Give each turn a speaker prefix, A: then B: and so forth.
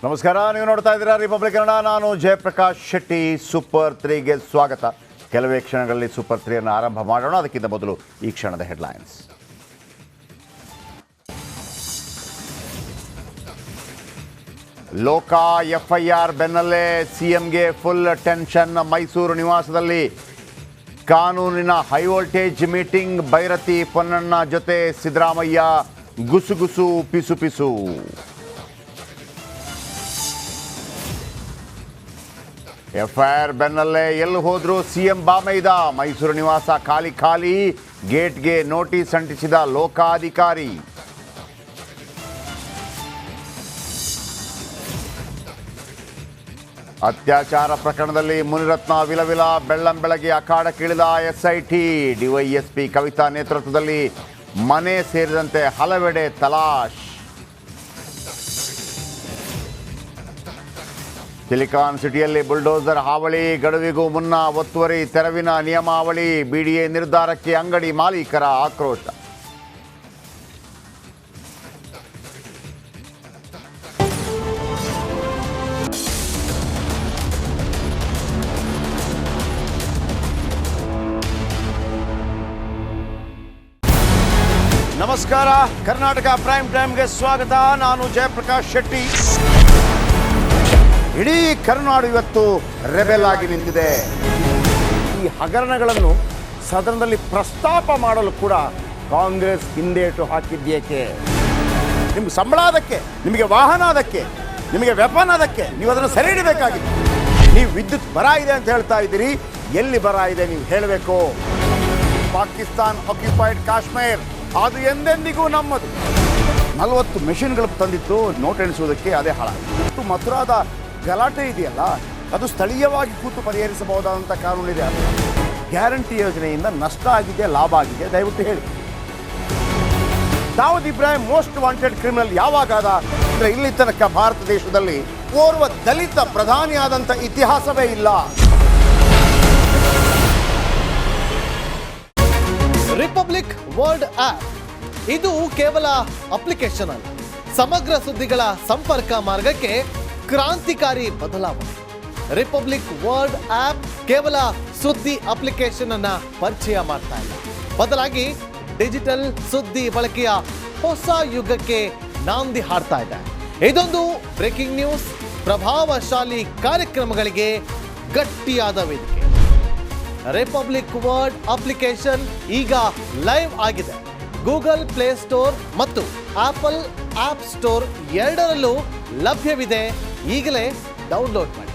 A: ನಮಸ್ಕಾರ, ನೀವು ನೋಡ್ತಾ ಇದ್ದೀರಾ ರಿಪಬ್ಲಿಕ್ ಕನ್ನಡ. ನಾನು ಜಯಪ್ರಕಾಶ್ ಶೆಟ್ಟಿ. ಸೂಪರ್ 3ಗೆ ಸ್ವಾಗತ. ಕೆಲವೇ ಕ್ಷಣಗಳಲ್ಲಿ ಸೂಪರ್ 3 ಆರಂಭ ಮಾಡೋಣ. ಅದಕ್ಕಿಂತ ಮೊದಲು ಈ ಕ್ಷಣದ ಹೆಡ್ಲೈನ್ಸ್. ಲೋಕ ಎಫ್ಐಆರ್ ಬೆನ್ನಲ್ಲೇ ಸಿಎಂಗೆ ಫುಲ್ ಟೆನ್ಷನ್. ಮೈಸೂರು ನಿವಾಸದಲ್ಲಿ ಕಾನೂನಿನ ಹೈವೋಲ್ಟೇಜ್ ಮೀಟಿಂಗ್. ಭೈರತಿ ಪೊನ್ನಣ್ಣ ಜೊತೆ ಸಿದ್ದರಾಮಯ್ಯ ಗುಸುಗುಸು ಪಿಸು ಪಿಸು. ಎಫ್ಐಆರ್ ಬೆನ್ನಲ್ಲೇ ಎಲ್ಲಿ ಹೋದ್ರು ಸಿಎಂ ಬಾಮೈದ. ಮೈಸೂರು ನಿವಾಸ ಖಾಲಿ ಖಾಲಿ. ಗೇಟ್ಗೆ ನೋಟಿಸ್ ಅಂಟಿಸಿದ ಲೋಕಾಧಿಕಾರಿ. ಅತ್ಯಾಚಾರ ಪ್ರಕರಣದಲ್ಲಿ ಮುನಿರತ್ನ ವಿಲವಿಲ. ಬೆಳ್ಳಂಬೆಳಗ್ಗೆ ಅಖಾಡಕ್ಕಿಳಿದ ಎಸ್ಐಟಿ. ಡಿವೈಎಸ್ಪಿ ಕವಿತಾ ನೇತೃತ್ವದಲ್ಲಿ ಮನೆ ಸೇರಿದಂತೆ ಹಲವೆಡೆ ತಲಾಶ್. ಸಿಲಿಕಾನ್ ಸಿಟಿಯಲ್ಲಿ ಬುಲ್ಡೋಸರ್ ಹಾವಳಿ. ಗಡುವಿಗೂ ಮುನ್ನ ಒತ್ತುವರಿ ತೆರವಿನ ನಿಯಮಾವಳಿ. ಬಿಡಿಎ ನಿರ್ಧಾರಕ್ಕೆ ಅಂಗಡಿ ಮಾಲೀಕರ ಆಕ್ರೋಶ. ನಮಸ್ಕಾರ, ಕರ್ನಾಟಕ ಪ್ರೈಮ್ ಟೈಮ್ಗೆ ಸ್ವಾಗತ. ನಾನು ಜಯಪ್ರಕಾಶ್ ಶೆಟ್ಟಿ. ಇಡೀ ಕರುನಾಡು ಇವತ್ತು ರೆಬೆಲ್ ಆಗಿ ನಿಂತಿದೆ. ಈ ಹಗರಣಗಳನ್ನು ಸದನದಲ್ಲಿ ಪ್ರಸ್ತಾಪ ಮಾಡಲು ಕೂಡ ಕಾಂಗ್ರೆಸ್ ಹಿಂದೇಟು ಹಾಕಿದ್ದೇಕೆ? ನಿಮ್ಗೆ ಸಂಬಳ ಅದಕ್ಕೆ, ನಿಮಗೆ ವಾಹನ ಅದಕ್ಕೆ, ನಿಮಗೆ ವೆಪನ್ ಅದಕ್ಕೆ. ನೀವು ಅದನ್ನು ಸೆರೆ ಹಿಡಿಬೇಕಾಗಿತ್ತು. ನೀವು ವಿದ್ಯುತ್ ಬರ ಇದೆ ಅಂತ ಹೇಳ್ತಾ ಇದ್ದೀರಿ. ಎಲ್ಲಿ ಬರ ಇದೆ ನೀವು ಹೇಳಬೇಕು. ಪಾಕಿಸ್ತಾನ್ ಆಕ್ಯುಪೈಡ್ ಕಾಶ್ಮೀರ್ ಅದು ಎಂದೆಂದಿಗೂ ನಮ್ಮದು. 40 ಮೆಷಿನ್ಗಳು ತಂದಿತ್ತು ನೋಟ್ ಎಣಿಸುವುದಕ್ಕೆ, ಅದೇ ಹಾಳಾಗಿತ್ತು. ಮಥುರಾದ ಗಲಾಟೆ ಇದೆಯಲ್ಲ, ಅದು ಸ್ಥಳೀಯವಾಗಿ ಕೂತು ಪರಿಹರಿಸಬಹುದಾದಂಥ ಕಾನೂನಿದೆ. ಗ್ಯಾರಂಟಿ ಯೋಜನೆಯಿಂದ ನಷ್ಟ ಆಗಿದೆ, ಲಾಭ ಆಗಿದೆ, ದಯವಿಟ್ಟು ಹೇಳಿ. Dawood Ibrahim most wanted criminal ಯಾವಾಗಾದ ಅಂದರೆ ಇಲ್ಲಿ ತನಕ ಭಾರತ ದೇಶದಲ್ಲಿ ಓರ್ವ ದಲಿತ ಪ್ರಧಾನಿಯಾದಂಥ ಇತಿಹಾಸವೇ ಇಲ್ಲ.
B: ರಿಪಬ್ಲಿಕ್ ವರ್ಲ್ಡ್ ಆಪ್ ಇದು ಕೇವಲ ಅಪ್ಲಿಕೇಶನ್ ಅಲ್ಲ, ಸಮಗ್ರ ಸುದ್ದಿಗಳ ಸಂಪರ್ಕ ಮಾರ್ಗಕ್ಕೆ ಕ್ರಾಂತಿಕಾರಿ ಬದಲಾವಣೆ. ರಿಪಬ್ಲಿಕ್ ವರ್ಲ್ಡ್ ಆಪ್ ಕೇವಲ ಸುದ್ದಿ ಅಪ್ಲಿಕೇಶನ್ ಅನ್ನ ಪರಿಚಯ ಮಾಡ್ತಾ ಇಲ್ಲ, ಬದಲಾಗಿ ಡಿಜಿಟಲ್ ಸುದ್ದಿ ಬಳಕೆಯ ಹೊಸ ಯುಗಕ್ಕೆ ನಾಂದಿ ಹಾಡ್ತಾ ಇದೆ. ಇದೊಂದು ಬ್ರೇಕಿಂಗ್ ನ್ಯೂಸ್, ಪ್ರಭಾವಶಾಲಿ ಕಾರ್ಯಕ್ರಮಗಳಿಗೆ ಗಟ್ಟಿಯಾದ ವೇದಿಕೆ. ರಿಪಬ್ಲಿಕ್ ವರ್ಲ್ಡ್ ಅಪ್ಲಿಕೇಶನ್ ಈಗ ಲೈವ್ ಆಗಿದೆ. ಗೂಗಲ್ ಪ್ಲೇ ಸ್ಟೋರ್ ಮತ್ತು ಆಪಲ್ ಆಪ್ ಸ್ಟೋರ್ ಎರಡರಲ್ಲೂ ಲಭ್ಯವಿದೆ. ಈಗಲೇ ಡೌನ್ಲೋಡ್ ಮಾಡಿ.